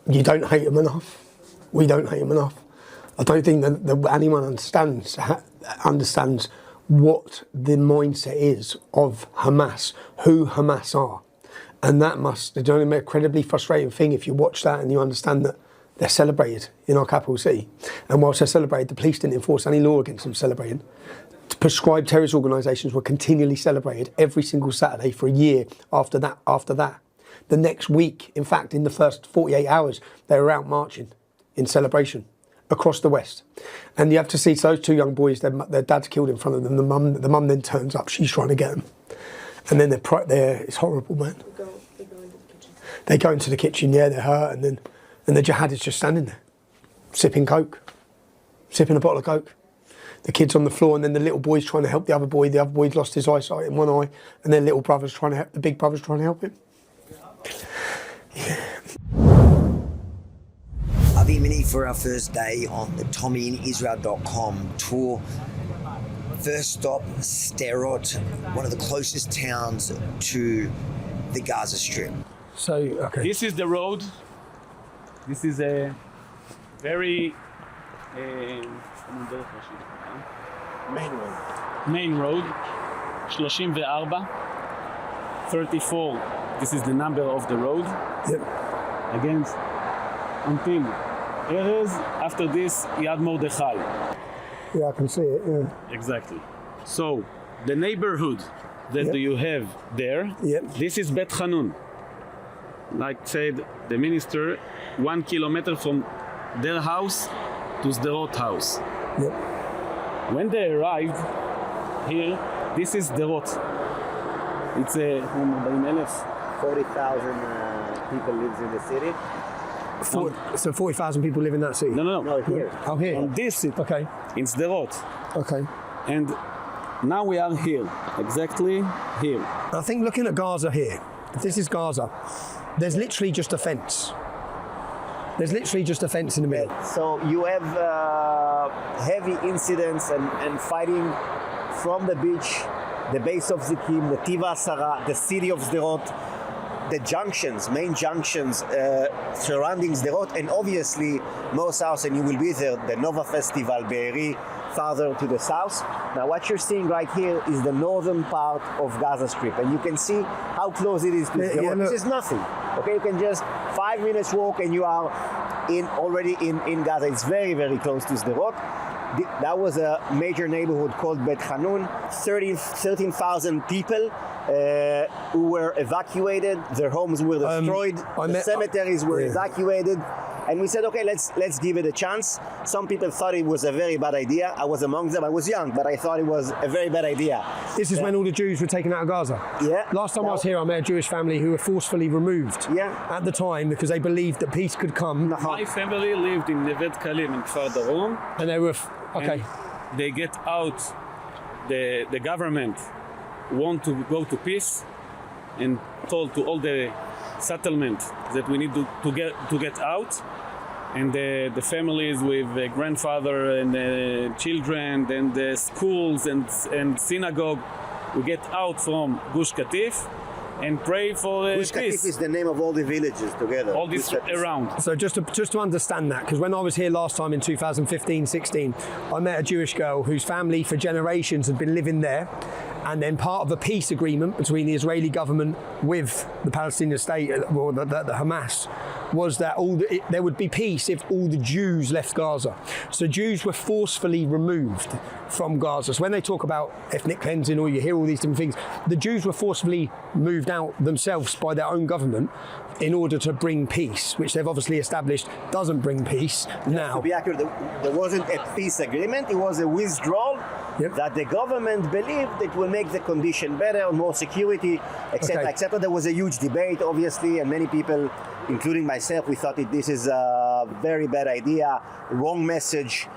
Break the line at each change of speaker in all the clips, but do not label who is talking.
You don't hate them enough. We don't hate them enough. I don't think that anyone understands what the mindset is of Hamas, who Hamas are. And that must, it's an incredibly frustrating thing if you watch that and you understand that they're celebrated in our capital city. And whilst they're celebrated, the police didn't enforce any law against them celebrating. Prescribed terrorist organisations were continually celebrated every single Saturday for a year after that. The next week, in fact, in the first 48 hours, they were out marching in celebration across the West. And you have to see those two young boys, their dad's killed in front of them. The mum then turns up, she's trying to get them. And then it's horrible, man. They go into the kitchen, yeah, they're hurt, and the jihadists just standing there, sipping a bottle of Coke. The kid's on the floor, and then the little boy's trying to help the other boy. The other boy's lost his eyesight in one eye, and then the big brother's trying to help him. Yeah.
Avi Mini for our first day on the TommyInIsrael.com tour. First stop, Sderot, one of the closest towns to the Gaza Strip.
So, okay.
This is the road. This is a very main road. 34. This is the number of the road.
Yep.
Against until Erez. After this, Yad Mordechai.
Yeah, I can see it. Yeah.
Exactly. So the neighborhood that you have there.
Yep.
This is Bet Hanun. Like said the minister, 1 kilometer from their house to Sderot house.
Yep.
When they arrived here, this is Sderot. It's a
40,000 people lives in the city.
So 40,000 people live in that city?
No,
Here.
Oh, here.
on this city,
Okay.
in Sderot.
Okay.
And now we are here, exactly here.
I think looking at Gaza here, if this is Gaza, there's literally just a fence. There's literally just a fence in the middle.
So you have heavy incidents and fighting from the beach, the base of Zikim, the Tiva Asara, the city of Sderot, the junctions, main junctions surrounding Sderot, and obviously more south, and you will be there, the Nova Festival, Be'eri, farther to the south. Now what you're seeing right here is the northern part of Gaza Strip, and you can see how close it is to Sderot. This is nothing. Okay, you can just 5 minutes walk and you are already in Gaza. It's very, very close to Sderot. That was a major neighborhood called Bet Hanun. 13,000 people who were evacuated. Their homes were destroyed. The cemeteries were evacuated. And we said, okay, let's give it a chance. Some people thought it was a very bad idea. I was among them. I was young, but I thought it was a very bad idea.
This is when all the Jews were taken out of Gaza?
Yeah.
Last time I was here, I met a Jewish family who were forcefully removed at the time because they believed that peace could come.
My family lived in Nevet Kalim in Kfar Darom.
And they were, okay.
And they get out, the government want to go to peace and told to all the settlement that we need to get out. And the families with the grandfather and the children and the schools and synagogue, we get out from Gush Katif and pray for
Gush
peace.
Katif is the name of all the villages together.
All this around.
So just to understand that, because when I was here last time in 2015-16, I met a Jewish girl whose family for generations had been living there. And then part of a peace agreement between the Israeli government with the Palestinian state, or the Hamas, was that there would be peace if all the Jews left Gaza. So Jews were forcefully removed from Gaza. So when they talk about ethnic cleansing, or you hear all these different things, the Jews were forcibly moved out themselves by their own government in order to bring peace, which they've obviously established doesn't bring peace now.
To be accurate, there wasn't a peace agreement, it was a withdrawal that the government believed it will make the condition better, more security, etc., etc. There was a huge debate, obviously, and many people, including myself, we thought this is a very bad idea, wrong message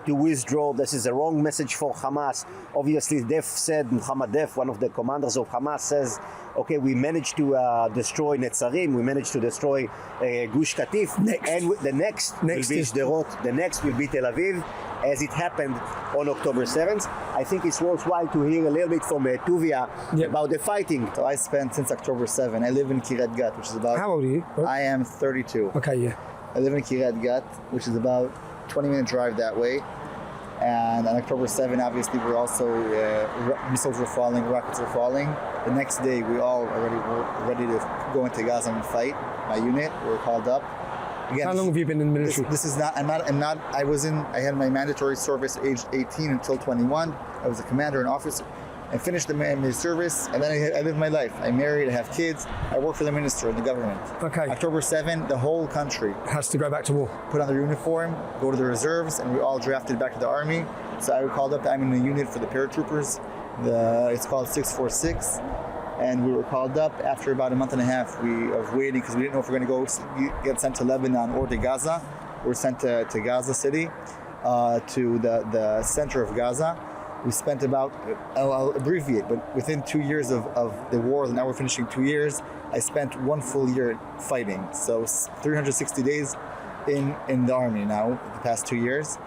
to withdraw. This is a wrong message for Hamas. Obviously, Muhammad Def, one of the commanders of Hamas, says, okay, we managed to destroy Netzarim, we managed to destroy Gush Katif, and the next will be Sderot, the next will be Tel Aviv, as it happened on October 7th. I think it's worthwhile to hear a little bit from Tuvia about the fighting.
So I spent since October 7. I live in Kiryat Gat, which is about...
How old are you?
I am 32.
Okay, yeah.
I live in Kiryat Gat, which is about 20-minute drive that way. And on October 7, obviously, we're also, missiles were falling, rockets were falling. The next day, we all already were ready to go into Gaza and fight. My unit, we were called up. Again,
How long have you been in the military?
This is not, I had my mandatory service aged 18 until 21. I was a commander and officer. I finished my service, and then I lived my life. I married, I have kids. I work for the minister in the government.
Okay.
October 7, the whole country
Has to go back to war.
put on their uniform, go to the reserves, and we all drafted back to the army. So I was called up. I'm in the unit for the paratroopers. It's called 646. And we were called up after about a month and a half of waiting, because we didn't know if we were going to get sent to Lebanon or to Gaza. We were sent to Gaza City, to the center of Gaza. We spent about, I'll abbreviate, but within 2 years of the war, now we're finishing 2 years, I spent 1 full year fighting. So 360 days in the army now, the past 2 years.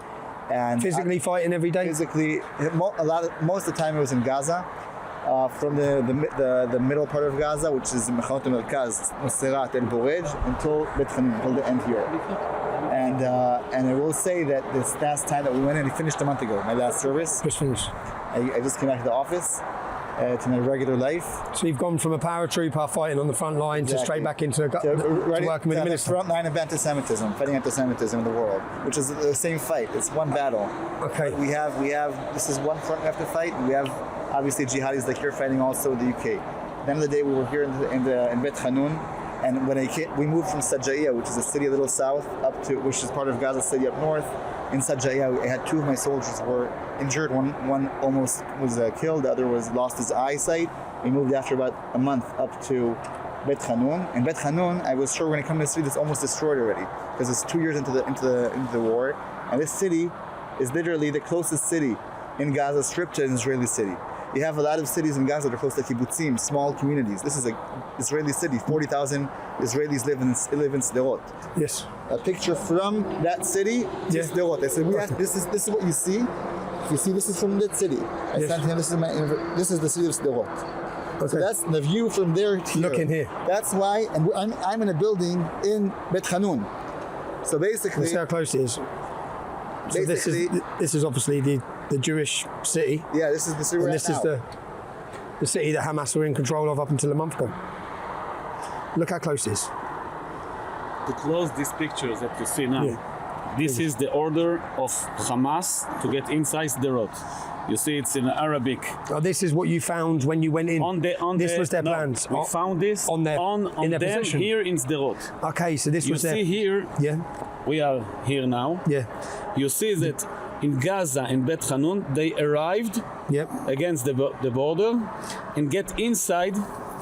And
Physically fighting every day?
physically, most of the time it was in Gaza. From the middle part of Gaza, which is Mechanot Merkaz, Sderot, El Borej, until Bet Hanun, until the end here. And I will say that this last time that we went in, I finished a month ago, my last service.
Just finished.
I just came back to the office, to my regular life.
So you've gone from a paratrooper fighting on the front line to straight back into working with the minister.
Front line of anti-Semitism, fighting anti-Semitism in the world, which is the same fight. It's one battle.
Okay.
We have. This is one front we have to fight. We have obviously jihadis like you're fighting also in the UK. At the end of the day, we were here in Bet Hanun, and when we moved from Sajaiya, which is a city a little south, up to which is part of Gaza City up north. In Sajaiya, I had 2 of my soldiers were injured. One almost was killed. The other was lost his eyesight. We moved after about a month up to Bet Hanun. In Bet Hanun, I was sure when I come to the city, it's almost destroyed already because it's 2 years into the war, and this city is literally the closest city in Gaza Strip to an Israeli city. You have a lot of cities in Gaza that are close to kibbutzim, small communities. This is an Israeli city. 40,000 Israelis live in Sderot.
Yes.
A picture from that city to Sderot. I said, this is what you see. If you see, this is from that city. I sent him, this is the city of Sderot.
Okay.
So that's the view from there to here.
Looking here.
That's why, and I'm in a building in Bet Hanun. So basically,
See how close it is. So this is obviously the Jewish city.
Yeah, this is the city.
And this is the city that Hamas were in control of up until a month ago. Look how close it is.
To close these pictures that you see now, this is the order of Hamas to get inside Sderot. You see, it's in Arabic.
Oh, this is what you found when you went in. This was their plans.
We found this
in their position
here in Sderot.
Okay, so this was their.
You see here.
Yeah.
We are here now.
Yeah.
You see that in Gaza and Bet Hanun, they arrived against the border and get inside.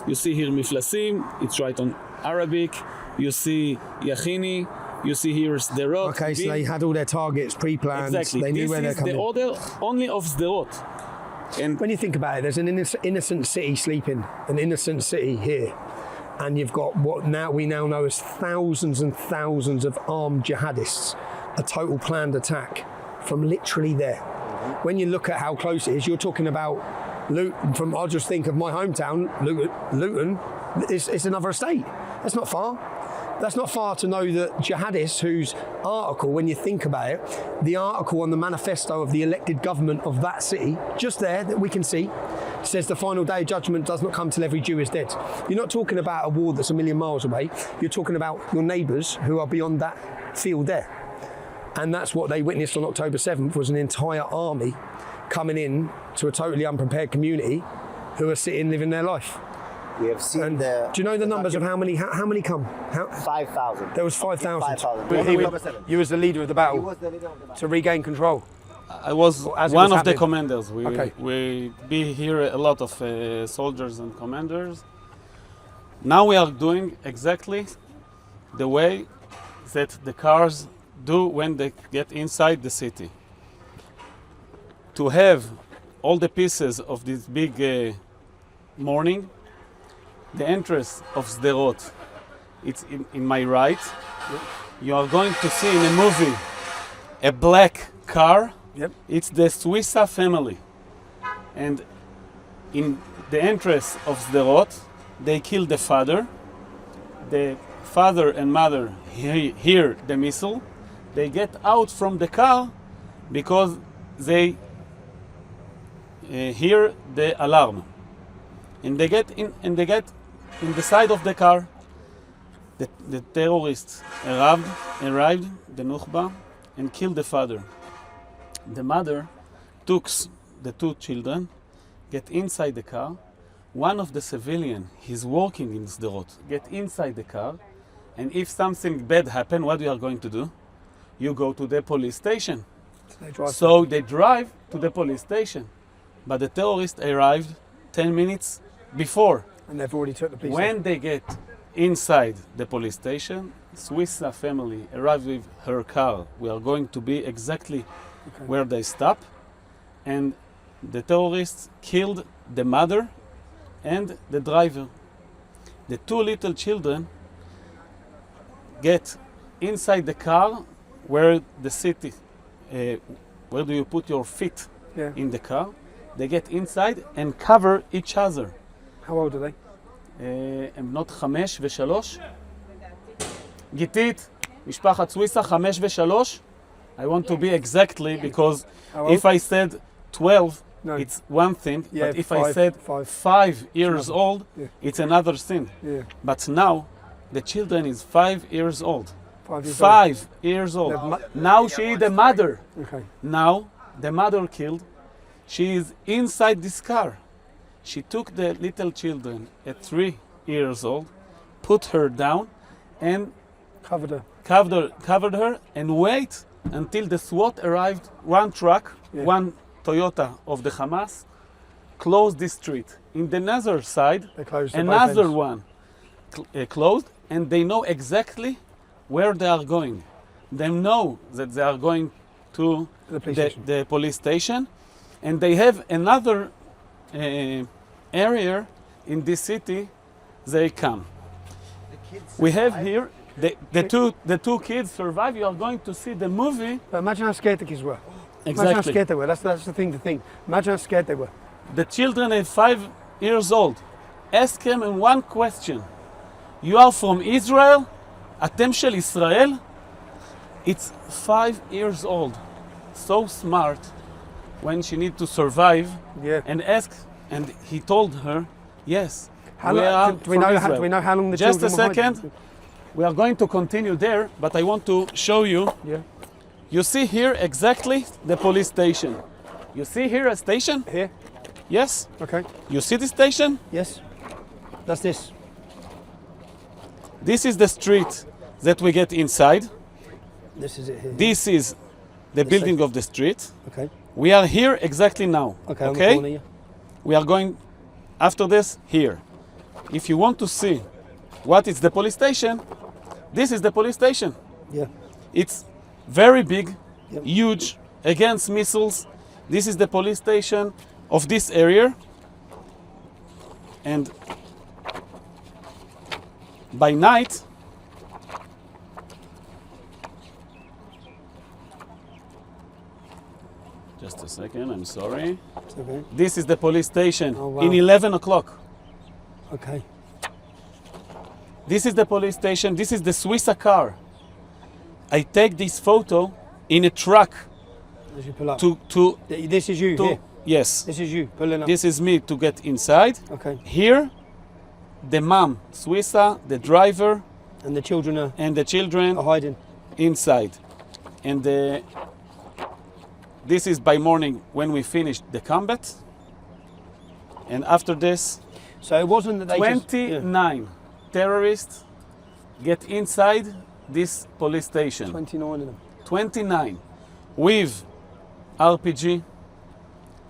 You see here Miflasim, it's right on Arabic. You see Yachini, you see here Sderot.
Okay, so they had all their targets pre-planned.
Exactly.
They knew where they're coming.
This is the order only of Sderot. And
when you think about it, there's an innocent city sleeping, an innocent city here. And you've got what we now know as thousands and thousands of armed jihadists, a total planned attack from literally there. When you look at how close it is, you're talking about Luton. I'll just think of my hometown, Luton. It's another estate. That's not far. That's not far to know that jihadists, whose article, when you think about it, the article on the manifesto of the elected government of that city, just there that we can see, says the final day of judgment does not come till every Jew is dead. You're not talking about a war that's a million miles away. You're talking about your neighbours who are beyond that field there. And that's what they witnessed on October 7th, was an entire army coming in to a totally unprepared community who are sitting, living their life.
We have seen
do you know the numbers of how many come?
5,000.
There was 5,000.
5,000.
You was the leader of the battle
He was the leader of the battle.
to regain control.
I was
As it
one
was
of the
happening.
commanders.
Okay.
We be here a lot of soldiers and commanders. Now we are doing exactly the way that the cars do when they get inside the city. To have all the pieces of this big morning, the entrance of Sderot, it's in my right. You are going to see in a movie a black car
Yep.
It's the Suissa family. And in the entrance of Sderot, they kill the father. The father and mother hear the missile. They get out from the car because they hear the alarm. And they get in the side of the car. The terrorists arrived, the Nukhba, and killed the father. The mother took the two children, get inside the car. One of the civilian, he's working in Sderot, get inside the car, and if something bad happen, what we are going to do? You go to the police station. So they drive to the police station, but the terrorists arrived 10 minutes before.
And they've already took the police.
When they get inside the police station, Suissa family arrives with her car. We are going to be exactly where they stop, and the terrorists killed the mother and the driver. The two little children get inside the car where the city, where do you put your feet in the car? They get inside and cover each other.
How old are they?
הם בנות 5 ו3. גיתית, משפחת סוויסה 5 ו3. I want to be exactly because if I said 12, it's one thing, but if I said 5 years old, it's another thing.
Yeah.
But now, the children is 5 years old.
5 years
5 years old. Now she is the mother.
Okay.
Now, the mother killed. She is inside this car. She took the little children at 3 years old, put her down, and covered her, and wait until the SWAT arrived. One truck, one Toyota of the Hamas, closed this street. In the other side, another one closed, and they know exactly where they are going. They know that they are going to the police station, and they have another area in this city. They come. We have here the two kids survive. You are going to see the movie.
But imagine how scared the kids were.
Exactly.
Imagine how scared they were. That's the thing to think. Imagine how scared they were.
The children are 5 years old. Ask them in one question. You are from Israel? אתם של ישראל? It's 5 years old. So smart when she need to survive and ask, and he told her, yes,
do we know how long the
Just
children
a
were hiding?
second. We are going to continue there, but I want to show you. You see here exactly the police station. You see here a station?
Here?
Yes.
Okay.
You see the station?
Yes. That's this.
This is the street that we get inside.
This is it here.
This is the building of the street.
Okay.
We are here exactly now.
Okay. On the corner, yeah.
We are going after this here. If you want to see what is the police station, this is the police station.
Yeah.
It's very big, huge, against missiles. This is the police station of this area. And by night, just a second, I'm sorry.
Okay.
This is the police station
wow.
in 11 o'clock.
Okay.
This is the police station. This is the Suissa car. I take this photo in a truck.
As you pull up. This is you here?
Yes.
This is you pulling up.
This is me to get inside.
Okay.
Here, the mom, Suissa, the driver,
and the children
are
hiding
inside. And this is by morning when we finished the combat. And after this,
so it wasn't that they
29 terrorists get inside this police station.
29 of them.
29 with RPG,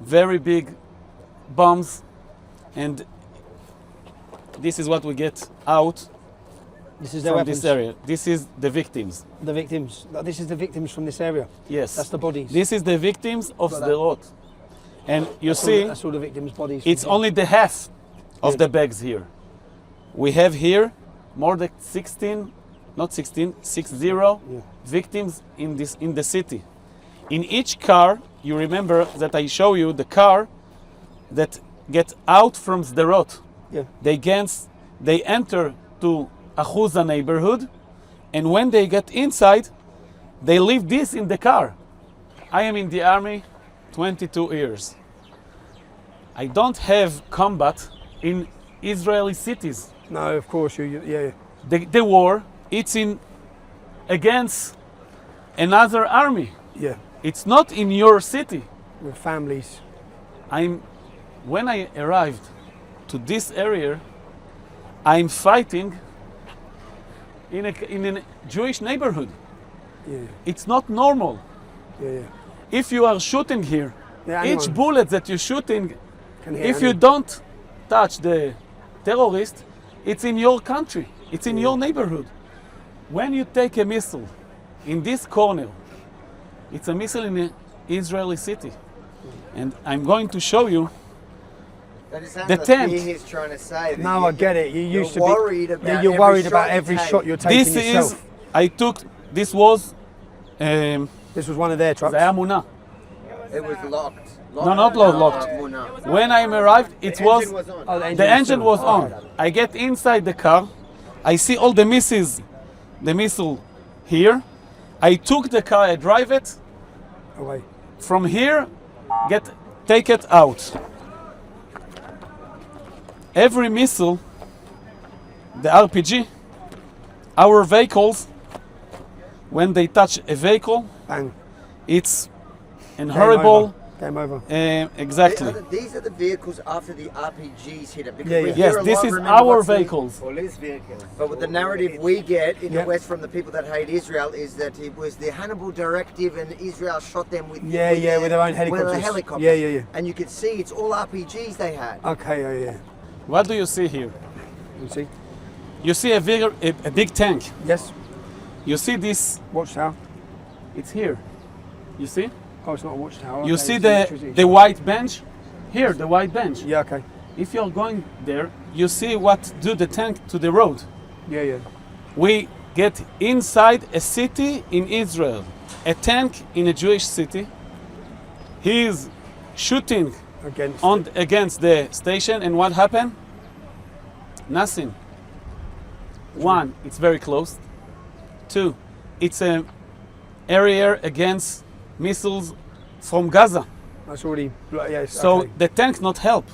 very big bombs, and this is what we get out.
This is their
from
weapons.
This area. This is the victims.
The victims. This is the victims from this area.
Yes.
That's the bodies.
This is the victims of Sderot. And you see,
that's all the victims' bodies.
it's only the half of the bags here. We have here more than 60 victims in the city. In each car, you remember that I show you the car that get out from Sderot.
Yeah.
They enter to Achuza neighborhood, and when they get inside, they leave this in the car. I am in the army 22 years. I don't have combat in Israeli cities.
No, of course, yeah.
The war, it's in against another army.
Yeah,
It's not in your city.
with families.
When I arrived to this area, I'm fighting in a Jewish neighborhood.
Yeah,
It's not normal.
yeah.
If you are shooting here,
Yeah,
each
anyone
bullet that you're shooting,
can hear
if you
anyone.
don't touch the terrorist, it's in your country, it's in your neighborhood. When you take a missile in this corner, it's a missile in an Israeli city. And I'm going to show you the tent.
He's trying to say.
No, I get it. You used to be.
worried about
Yeah, you're
every
worried
shot
about
you
every
take.
shot you're taking
This
yourself.
is, this was,
This was one of their trucks.
זה היה מונע.
It was locked.
No, not locked. When I arrived, it was,
Oh,
the engine was on. I get inside the car, I see all the missile here. I took the car, I drive it.
Away.
From here, take it out. Every missile, the RPG, our vehicles, when they touch a vehicle,
Bang.
it's an horrible.
Game over.
Exactly.
These are the vehicles after the RPGs hit it. Because
Yeah,
we
yeah.
hear
Yes,
a
this
lot,
is
remember
our
what's the-
vehicles.
Police vehicles.
But with the narrative we get in
Yeah.
the West from the people that hate Israel is that it was the Hannibal directive and Israel shot them with
Yeah, yeah, with their own
With
helicopters.
their helicopters.
Yeah, yeah, yeah.
And you could see it's all RPGs they had.
Okay, yeah.
What do you see here?
You see?
You see a big tank.
Yes.
You see this,
Watchtower.
it's here. You see?
Oh, it's not a watchtower.
You
okay,
see
it's
the
electricity.
white bench? Here, the white bench.
Yeah, okay.
If you're going there, you see what do the tank to the road.
Yeah, yeah.
We get inside a city in Israel, a tank in a Jewish city. He is shooting against the station, and what happened? Nothing. One, it's very close. Two, it's an area against missiles from Gaza.
That's already. Yeah.
So
okay.
the tank not help.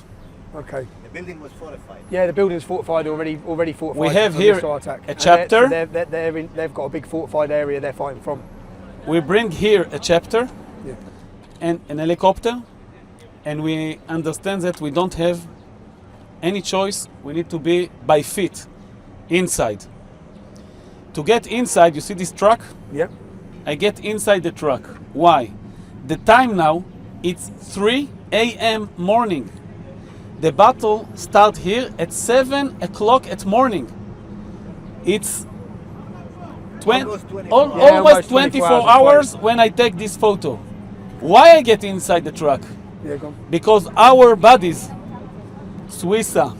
Okay.
The building was fortified.
Yeah, the building's fortified already fortified.
We have
for
here
missile attack.
a
And
chapter.
they've got a big fortified area they're fighting from.
We bring here a chapter
Yeah.
and an helicopter, and we understand that we don't have any choice. We need to be by feet inside. To get inside, you see this truck?
Yep.
I get inside the truck. Why? The time now, it's 3 a.m. morning. The battle start here at 7 o'clock at morning. It's
Almost 24
almost
almost
24
24
hours when I take this photo. Why I get inside the truck?
Yeah, go on.
Because our buddies, Swissa,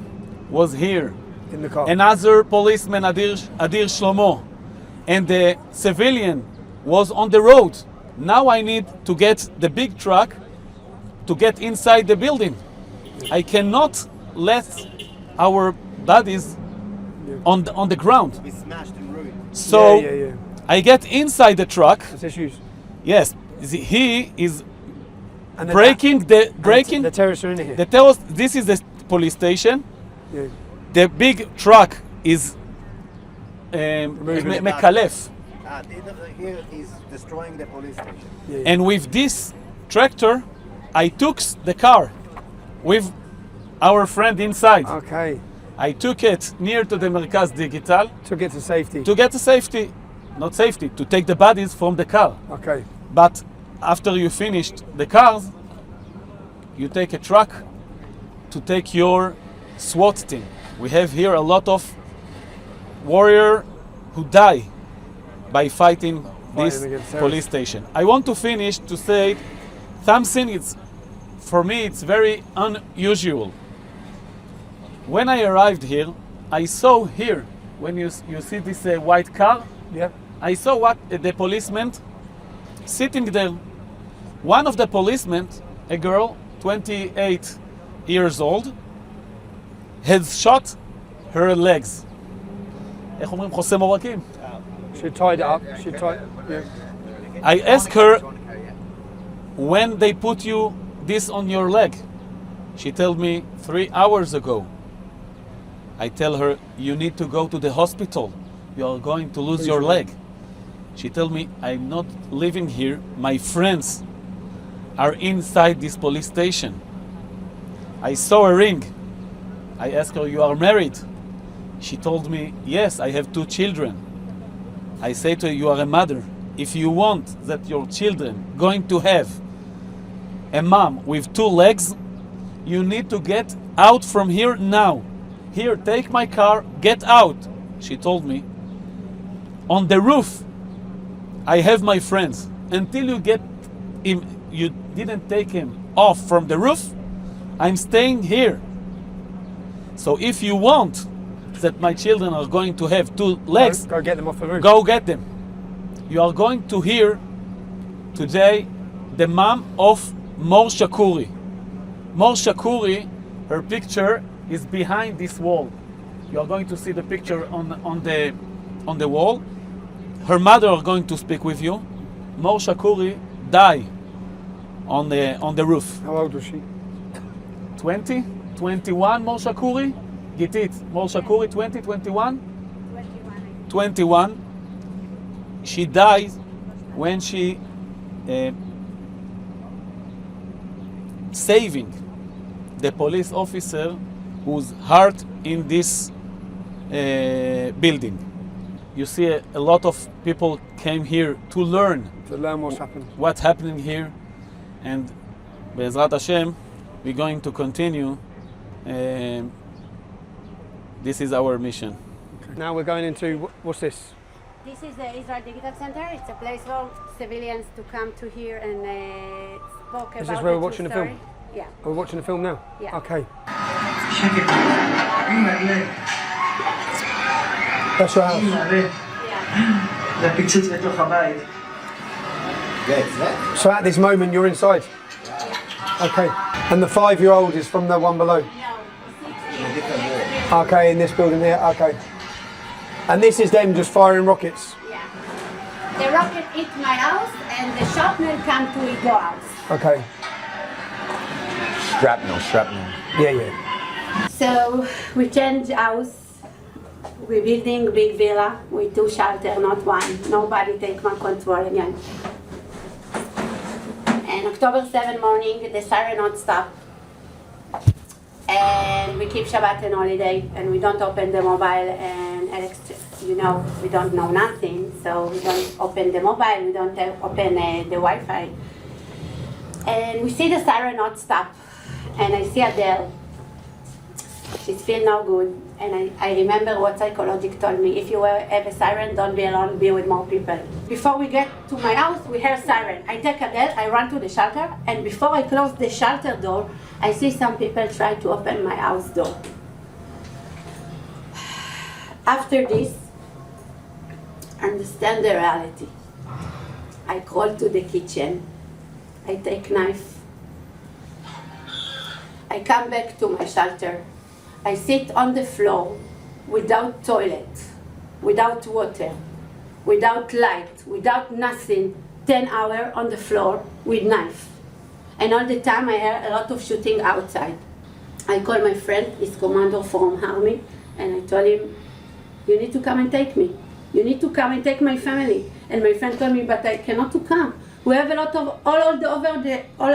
was here.
In the car.
Another policeman, Adir Shlomo, and the civilian was on the road. Now I need to get the big truck to get inside the building. I cannot let our buddies on the ground.
Be smashed and ruined.
So
yeah.
I get inside the truck.
There's issues.
Yes, he is
And
breaking
the terrorists are in here.
the terrorist. This is the police station.
Yeah.
The big truck is
Removing it
Mekalef.
Here is destroying the police station.
Yeah.
And with this tractor, I took the car with our friend inside.
Okay.
I took it near to the Merkaz Digital
To get to safety.
to get the safety, not safety, to take the bodies from the car.
Okay.
But after you finished the cars, you take a truck to take your SWAT team. We have here a lot of warriors who die by fighting this
against terrorists.
police station. I want to finish to say something. For me, it's very unusual. When I arrived here, I saw here, when you see this white car,
Yeah.
I saw what the policeman sitting there One of the policemen, a girl, 28 years old, has shot her legs. איך אומרים? חוסם עורקים.
She tied it up. She tied. Yeah.
I asked her, when they put you this on your leg? She told me 3 hours ago. I tell her, you need to go to the hospital. You are going to lose your leg. She told me, I'm not living here. My friends are inside this police station. I saw a ring. I asked her, you are married? She told me, yes, I have 2 children. I say to her, you are a mother. If you want that your children going to have a mom with 2 legs, you need to get out from here now. Here, take my car, get out. She told me, on the roof, I have my friends. Until you get him, you didn't take him off from the roof, I'm staying here. So if you want that my children are going to have 2 legs,
Go get them off the roof.
go get them. You are going to hear today the mom of Mor Shakuri. Mor Shakuri, her picture is behind this wall. You are going to see the picture on the wall. Her mother are going to speak with you. Mor Shakuri died on the roof.
How old was she?
20, 21 Mor Shakuri. Gitit, Mor Shakuri 20, 21? 21. She died when she saving the police officer whose heart in this building. You see a lot of people came here to learn
To learn what's happened.
what's happening here, and Be'ezrat Hashem, we're going to continue. This is our mission.
Now we're going into what's this?
This is the Israel Digital Center. It's a place for civilians to come to here and spoke about
Is this where we're
the
watching the
true
film?
story. Yeah.
Are we watching the film now?
Yeah.
Okay. That's your house.
Yeah.
So at this moment you're inside. Okay. And the 5-year-old is from the one below.
No, it's
Okay, in this building here. Okay. And this is them just firing rockets.
yeah. The rocket hit my house and the shrapnel come to Ido house.
Okay.
Shrapnel.
Yeah, yeah.
So we change house. We're building big villa with 2 shelters, not 1. Nobody take my control again. And October 7 morning, the siren not stop. And we keep Shabbat and holiday, and we don't open the mobile and we don't know nothing, so we don't open the mobile, we don't open the Wi-Fi. And we see the siren not stop, and I see Adele. She's feel no good, and I remember what psychologist told me: if you have a siren, don't be alone, be with more people. Before we get to my house, we hear siren. I take Adele, I run to the shelter, and before I close the shelter door, I see some people try to open my house door. After this, understand the reality. I crawl to the kitchen. I take knife. I come back to my shelter. I sit on the floor without toilet, without water, without light, without nothing, 10 hours on the floor with knife. And all the time I hear a lot of shooting outside. I call my friend, he's commander from army, and I told him, you need to come and take me. You need to come and take my family. And my friend told me, but I cannot to come. We have a lot of all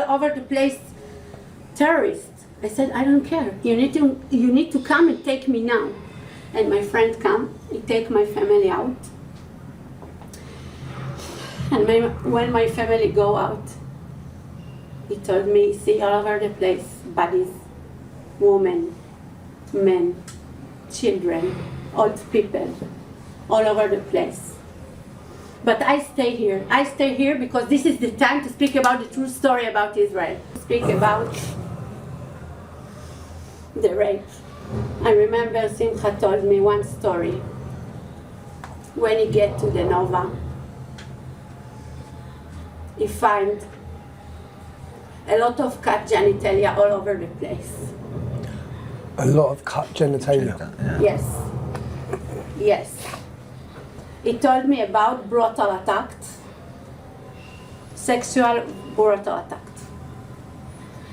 over the place terrorists. I said, I don't care. You need to come and take me now. And my friend come, he take my family out. And when my family go out, he told me, see all over the place, bodies, women, men, children, old people, all over the place. But I stay here. I stay here because this is the time to speak about the true story about Israel. Speak about the rape. I remember Simcha told me one story. When he get to the Nova, he find a lot of cut genitalia all over the place.
A lot of cut genitalia.
Yes. Yes. He told me about brutal attacks, sexual brutal attacks.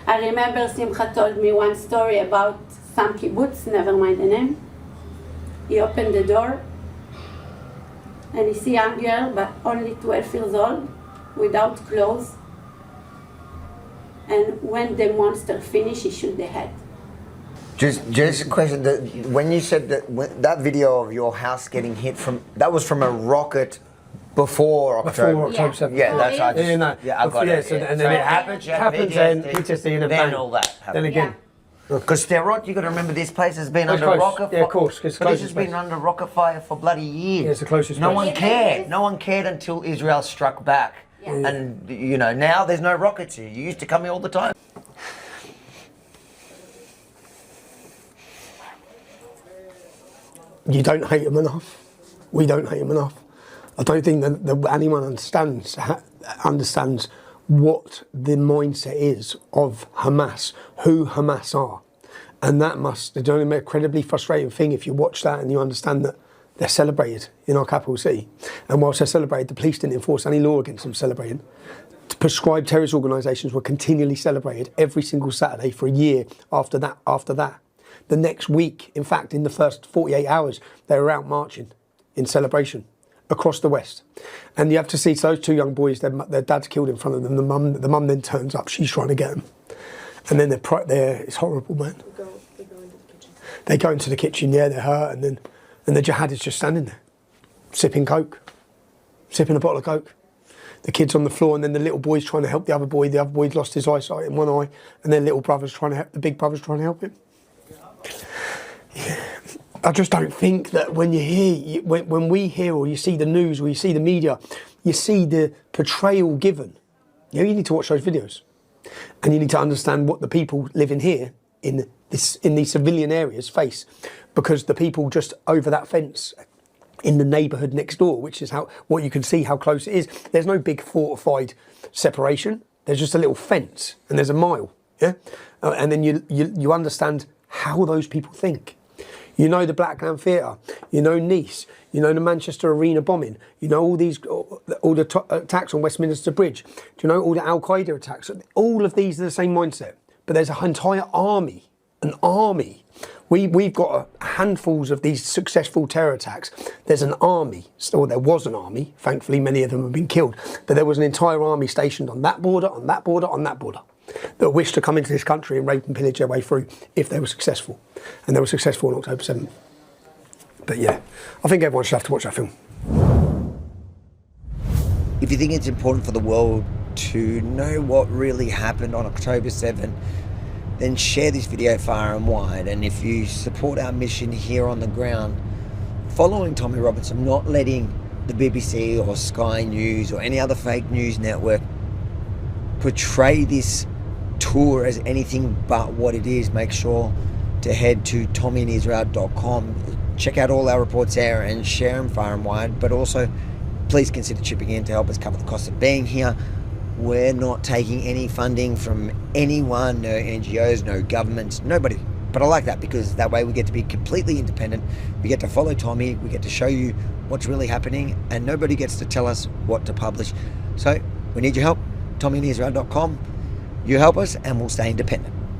I remember Simcha told me one story about some kibbutz, never mind the name. He opened the door and he see a young girl, but only 12 years old, without clothes. And when the monster finished, he shoot the head.
Just a question. When you said that video of your house getting hit that was from a rocket before October.
Before October 7th.
Yeah, that's right.
I got it.
So,
and then
it happens.
then PTSD and
then all that happens.
Then again.
Because Sderot, you got to remember, this place has been under
close.
rocket fire.
Yeah, of course.
But this has been under rocket fire for bloody years.
Yeah, it's the closest
No
place.
one cared. No one cared until Israel struck back.
Yeah.
And now there's no rockets here. You used to come here all the time.
You don't hate them enough. We don't hate them enough. I don't think that anyone understands what the mindset is of Hamas, who Hamas are. And that must, it's only an incredibly frustrating thing if you watch that and you understand that they're celebrated in our capital city. And whilst they're celebrated, the police didn't enforce any law against them celebrating. Prescribed terrorist organisations were continually celebrated every single Saturday for a year after that. The next week, in fact, in the first 48 hours, they were out marching in celebration across the West. And you have to see those two young boys, their dad's killed in front of them. The mum then turns up, she's trying to get them. And then it's horrible, man. They go into the kitchen, yeah, they're hurt, and the jihad is just standing there, sipping Coke, sipping a bottle of Coke. The kid's on the floor, and then the little boy's trying to help the other boy. The other boy's lost his eyesight in one eye, and then the big brother's trying to help him. Yeah. I just don't think that when when we hear or you see the news or you see the media, you see the portrayal given. You need to watch those videos, and you need to understand what the people living here in these civilian areas face, because the people just over that fence in the neighbourhood next door, which is what you can see how close it is. There's no big fortified separation. There's just a little fence, and there's a mile. Yeah, and then you understand how those people think. You know the Blackland Theatre, you know Nice, you know the Manchester Arena bombing, you know all the attacks on Westminster Bridge, do you know all the Al-Qaeda attacks? All of these are the same mindset, but there's an entire army, an army. We've got handfuls of these successful terror attacks. There's an army, or there was an army, thankfully many of them have been killed, but there was an entire army stationed on that border, on that border, on that border, that wished to come into this country and rape and pillage their way through if they were successful. And they were successful on October 7th. But yeah, I think everyone should have to watch that film.
If you think it's important for the world to know what really happened on October 7th, then share this video far and wide. And if you support our mission here on the ground, following Tommy Robinson, not letting the BBC or Sky News or any other fake news network portray this tour as anything but what it is, make sure to head to tommyinisrael.com, check out all our reports there and share them far and wide. But also, please consider chipping in to help us cover the cost of being here. We're not taking any funding from anyone, no NGOs, no governments, nobody. But I like that, because that way we get to be completely independent. We get to follow Tommy, we get to show you what's really happening, and nobody gets to tell us what to publish. So we need your help. tommyinisrael.com. You help us and we'll stay independent.